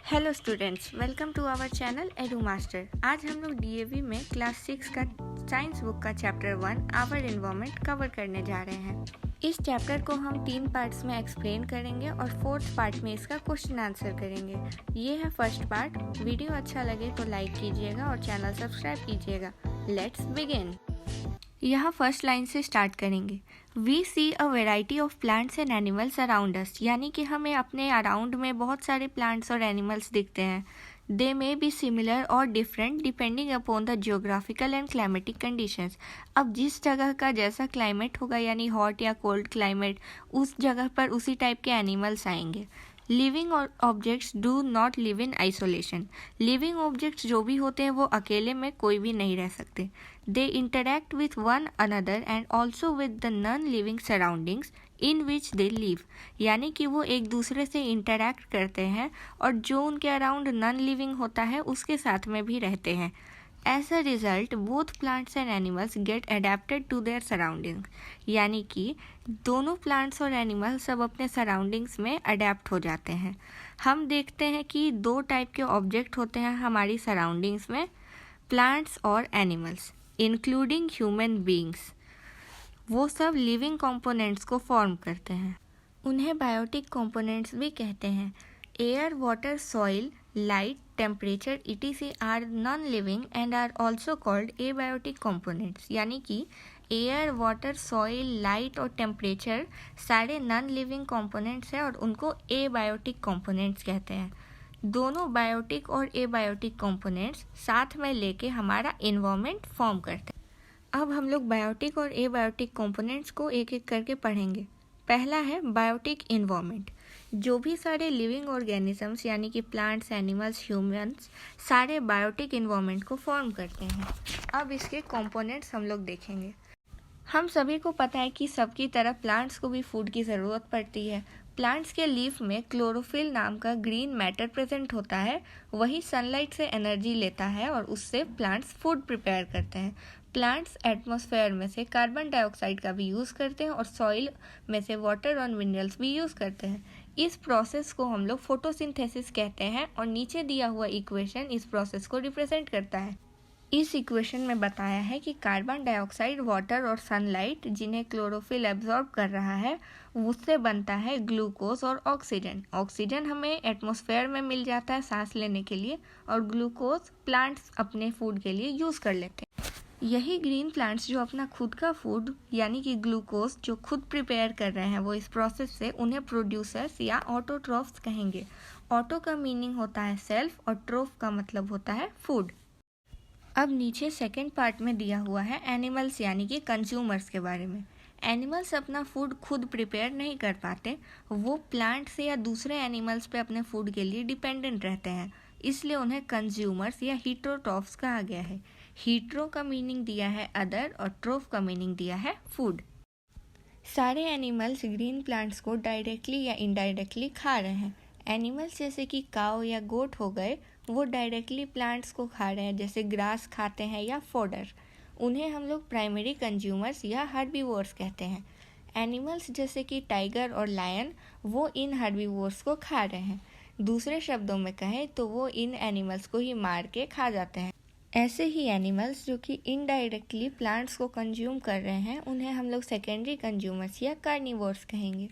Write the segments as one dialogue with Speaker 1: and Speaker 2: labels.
Speaker 1: Hello students, welcome to our channel Edu Master. आज हम लोग डीएवी में क्लास 6 का साइंस बुक का चैप्टर 1 आवर एनवायरनमेंट कवर करने जा रहे हैं। इस चैप्टर को हम 3 पार्ट्स में एक्सप्लेन करेंगे और 4th पार्ट में इसका क्वेश्चन आंसर करेंगे। ये है फर्स्ट पार्ट। वीडियो अच्छा लगे तो लाइक कीजिएगा और चैनल सब्सक्राइब कीजिएगा। Let's begin. यहाँ फर्स्ट लाइन से स्टार्ट करेंगे। We see a variety of plants and animals around us, यानी कि हमें अपने अराउंड में बहुत सारे प्लांट्स और एनिमल्स दिखते हैं। दे मे बी सिमिलर और different depending upon the geographical and climatic conditions. अब जिस जगह का जैसा क्लाइमेट होगा, यानी हॉट या कोल्ड क्लाइमेट, उस जगह पर उसी टाइप के एनिमल्स आएंगे। Living objects do not live in isolation. Living objects जो भी होते हैं वो अकेले में कोई भी नहीं रह सकते। They interact with one another and also with the non living surroundings in which they live, यानी कि वो एक दूसरे से इंटरैक्ट करते हैं और जो उनके अराउंड नॉन लिविंग होता है उसके साथ में भी रहते हैं। As a result both plants and animals get adapted to their surroundings, यानी कि दोनों प्लांट्स और एनिमल्स सब अपने सराउंडिंग्स में अडेप्ट हो जाते हैं। हम देखते हैं कि 2 टाइप के ऑब्जेक्ट होते हैं हमारी सराउंडिंग्स में, प्लांट्स और एनिमल्स इंक्लूडिंग ह्यूमन बींग्स। वो सब लिविंग कंपोनेंट्स को फॉर्म करते हैं। उन्हें बायोटिक कंपोनेंट्स भी कहते हैं। Air, water, soil, light, temperature etc are non-living and are also called abiotic components, यानी कि एयर, वाटर, सॉइल, लाइट और टेम्परेचर सारे नॉन लिविंग कंपोनेंट्स हैं और उनको एबायोटिक कंपोनेंट्स कहते हैं। दोनों बायोटिक और एबायोटिक कंपोनेंट्स साथ में लेके हमारा एनवायरनमेंट फॉर्म करते हैं। अब हम लोग बायोटिक और एबायोटिक कंपोनेंट्स को एक एक करके पढ़ेंगे। पहला है बायोटिक एनवायरनमेंट। जो भी सारे लिविंग ऑर्गेनिजम्स यानी कि प्लांट्स, एनिमल्स, ह्यूमंस सारे बायोटिक एनवायरनमेंट को फॉर्म करते हैं। अब इसके कंपोनेंट्स हम लोग देखेंगे। हम सभी को पता है कि सबकी तरह प्लांट्स को भी फूड की ज़रूरत पड़ती है। प्लांट्स के लीफ में क्लोरोफिल नाम का ग्रीन मैटर प्रेजेंट होता है। वही सनलाइट से एनर्जी लेता है और उससे प्लांट्स फूड प्रिपेयर करते हैं। प्लांट्स एटमॉस्फेयर में से कार्बन डाइऑक्साइड का भी यूज़ करते हैं और सॉइल में से वाटर और मिनरल्स भी यूज़ करते हैं। इस प्रोसेस को हम लोग फोटोसिंथेसिस कहते हैं और नीचे दिया हुआ इक्वेशन इस प्रोसेस को रिप्रेजेंट करता है। इस इक्वेशन में बताया है कि कार्बन डाइऑक्साइड, वाटर और सनलाइट जिन्हें क्लोरोफिल एब्जॉर्ब कर रहा है उससे बनता है ग्लूकोज और ऑक्सीजन। ऑक्सीजन हमें एटमॉस्फेयर में मिल जाता है सांस लेने के लिए और ग्लूकोज प्लांट्स अपने फूड के लिए यूज़ कर लेते हैं। यही ग्रीन प्लांट्स जो अपना खुद का फूड यानी कि ग्लूकोज जो खुद प्रिपेयर कर रहे हैं वो इस प्रोसेस से, उन्हें प्रोड्यूसर्स या ऑटोट्रॉफ्स कहेंगे। ऑटो का मीनिंग होता है सेल्फ और ट्रोफ का मतलब होता है फूड। अब नीचे सेकंड पार्ट में दिया हुआ है एनिमल्स यानी कि कंज्यूमर्स के बारे में। एनिमल्स अपना फूड खुद प्रिपेयर नहीं कर पाते, वो प्लांट से या दूसरे एनिमल्स पे अपने फूड के लिए डिपेंडेंट रहते हैं, इसलिए उन्हें कंज्यूमर्स या हीटरोट्रॉफ्स कहा गया है। हीटरो का मीनिंग दिया है अदर और ट्रोफ का मीनिंग दिया है फूड। सारे एनिमल्स ग्रीन प्लांट्स को डायरेक्टली या इनडायरेक्टली खा रहे हैं। एनिमल्स जैसे कि काऊ या गोट हो गए, वो डायरेक्टली प्लांट्स को खा रहे हैं, जैसे ग्रास खाते हैं या फोडर। उन्हें हम लोग प्राइमरी कंज्यूमर्स या हर्बीवोर्स कहते हैं। एनिमल्स जैसे कि टाइगर और लायन वो इन हर्बीवोर्स को खा रहे हैं। दूसरे शब्दों में कहें तो वो इन एनिमल्स को ही मार के खा जाते हैं। ऐसे ही एनिमल्स जो कि इनडायरेक्टली प्लांट्स को कंज्यूम कर रहे हैं उन्हें हम लोग सेकेंडरी कंज्यूमर्स या कार्निवोर्स कहेंगे।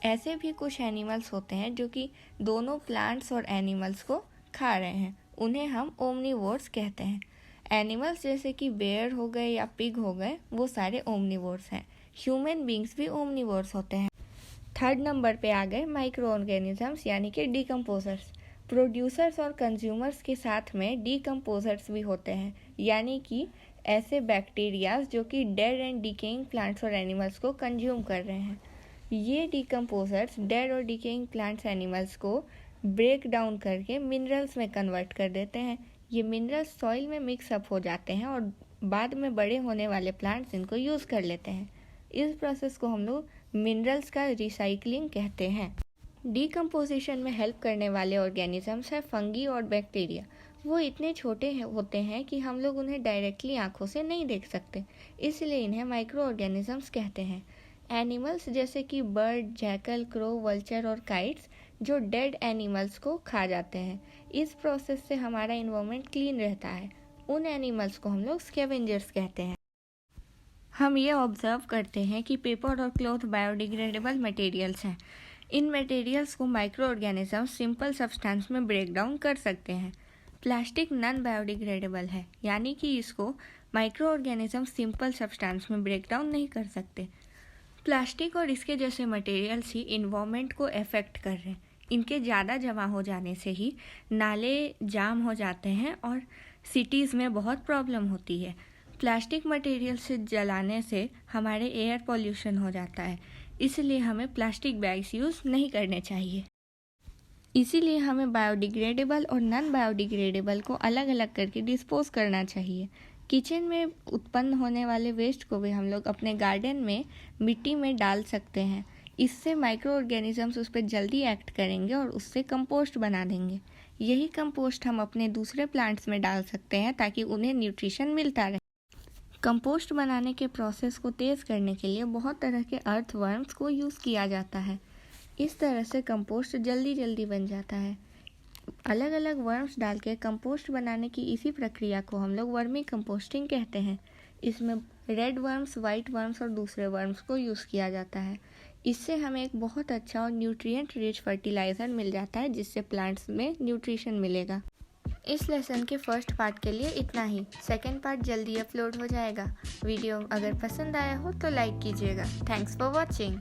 Speaker 1: ऐसे भी कुछ एनिमल्स होते हैं जो कि दोनों प्लांट्स और एनिमल्स को खा रहे हैं, उन्हें हम ओमनीवोर्स कहते हैं। एनिमल्स जैसे कि बेयर हो गए या पिग हो गए वो सारे ओमनीवोर्स हैं। ह्यूमन बींग्स भी ओमनीवोर्स होते हैं। थर्ड नंबर पे आ गए माइक्रो ऑर्गेनिजम्स यानी कि डिकम्पोजर्स। प्रोड्यूसर्स और कंज्यूमर्स के साथ में डिकम्पोजर्स भी होते हैं, यानी कि ऐसे बैक्टीरियाज जो कि डेड एंड डिकेइंग प्लांट्स और एनिमल्स को कंज्यूम कर रहे हैं। ये डिकम्पोजर्स डेड और डिकेइंग प्लांट्स एनिमल्स को ब्रेक डाउन करके मिनरल्स में कन्वर्ट कर देते हैं। ये मिनरल्स सॉइल में मिक्सअप हो जाते हैं और बाद में बड़े होने वाले प्लांट्स इनको यूज़ कर लेते हैं। इस प्रोसेस को हम लोग मिनरल्स का रिसाइकलिंग कहते हैं। डिकम्पोजिशन में हेल्प करने वाले ऑर्गेनिजम्स हैं फंगी और बैक्टीरिया। वो इतने छोटे होते हैं कि हम लोग उन्हें डायरेक्टली आंखों से नहीं देख सकते, इसलिए इन्हें माइक्रो ऑर्गेनिजम्स कहते हैं। एनिमल्स जैसे कि बर्ड, जैकल, क्रो, वल्चर और काइट्स जो डेड एनिमल्स को खा जाते हैं। इस प्रोसेस से हमारा इन्वायरमेंट क्लीन रहता है। उन एनिमल्स को हम लोग स्कैवेंजर्स कहते हैं। हम ये ऑब्जर्व करते हैं कि पेपर और क्लॉथ बायोडिग्रेडेबल मटेरियल्स हैं। इन मटेरियल्स को माइक्रो ऑर्गेनिज्म सिंपल सब्सटेंस में ब्रेक डाउन कर सकते हैं। प्लास्टिक नॉन बायोडिग्रेडेबल है, यानी कि इसको माइक्रो ऑर्गेनिज्म सिंपल सब्सटेंस में ब्रेक डाउन नहीं कर सकते। प्लास्टिक और इसके जैसे मटेरियल्स ही इन्वायरमेंट को अफेक्ट कर रहे हैं। इनके ज़्यादा जमा हो जाने से ही नाले जाम हो जाते हैं और सिटीज़ में बहुत प्रॉब्लम होती है। प्लास्टिक मटेरियल से जलाने से हमारे एयर पॉल्यूशन हो जाता है, इसलिए हमें प्लास्टिक बैग्स यूज़ नहीं करने चाहिए। इसीलिए हमें बायोडिग्रेडेबल और नॉन बायोडिग्रेडेबल को अलग अलग करके डिस्पोज करना चाहिए। किचन में उत्पन्न होने वाले वेस्ट को भी हम लोग अपने गार्डन में मिट्टी में डाल सकते हैं। इससे माइक्रो ऑर्गेनिजम्स उस पर जल्दी एक्ट करेंगे और उससे कंपोस्ट बना देंगे। यही कंपोस्ट हम अपने दूसरे प्लांट्स में डाल सकते हैं ताकि उन्हें न्यूट्रिशन मिलता रहे। कंपोस्ट बनाने के प्रोसेस को तेज़ करने के लिए बहुत तरह के अर्थवर्म्स को यूज़ किया जाता है। इस तरह से कंपोस्ट जल्दी बन जाता है। अलग अलग वर्म्स डाल के कंपोस्ट बनाने की इसी प्रक्रिया को हम लोग वर्मी कंपोस्टिंग कहते हैं। इसमें रेड वर्म्स, वाइट वर्म्स और दूसरे वर्म्स को यूज़ किया जाता है। इससे हमें एक बहुत अच्छा और न्यूट्रिएंट रिच फर्टिलाइज़र मिल जाता है, जिससे प्लांट्स में न्यूट्रिशन मिलेगा। इस लेसन के फर्स्ट पार्ट के लिए इतना ही। सेकेंड पार्ट जल्दी अपलोड हो जाएगा। वीडियो अगर पसंद आया हो तो लाइक कीजिएगा। Thanks for watching.